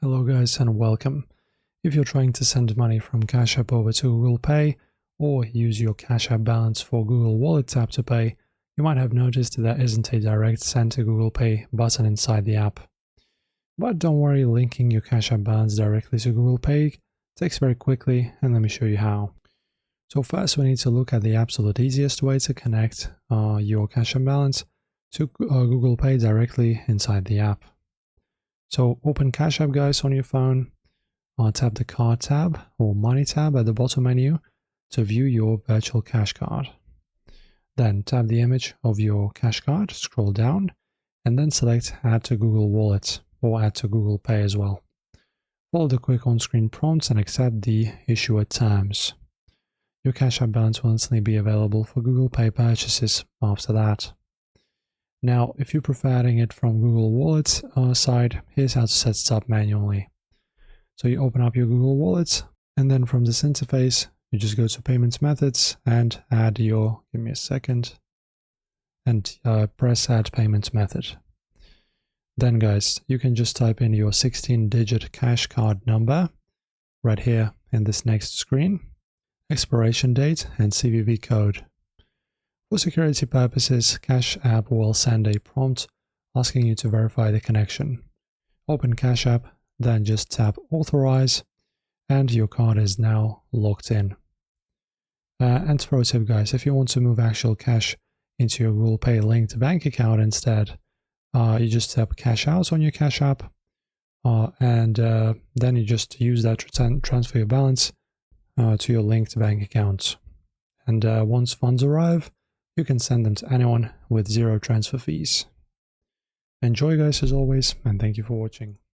Hello guys and welcome. If you're trying to send money from Cash App over to Google Pay or use your Cash App balance for Google Wallet Tap to Pay, you might have noticed there isn't a direct send to Google Pay button inside the app. But don't worry, linking your Cash App balance directly to Google Pay takes very quickly, and let me show you how. So first we need to look at the absolute easiest way to connect your Cash App balance to Google Pay directly inside the app. So open Cash App guys on your phone, tap the Card tab or Money tab at the bottom menu to view your virtual cash card. Then tap the image of your cash card, scroll down, and then select Add to Google Wallet or Add to Google Pay as well. Follow the quick on-screen prompts and accept the issuer terms. Your Cash App balance will instantly be available for Google Pay purchases after that. Now, if you prefer adding it from Google Wallet side, here's how to set it up manually. So you open up your Google Wallet, and then from this interface, you just go to Payments Methods and add your, give me a second, and press Add Payment Method. Then guys, you can just type in your 16-digit cash card number right here in this next screen, expiration date and CVV code. For security purposes, Cash App will send a prompt asking you to verify the connection. Open Cash App, then just tap Authorize, and your card is now locked in. And pro tip guys, if you want to move actual cash into your Google Pay linked bank account instead, you just tap Cash Out on your Cash App, and then you just use that to transfer your balance to your linked bank account. And once funds arrive, you can send them to anyone with 0 transfer fees. Enjoy guys as always, and thank you for watching.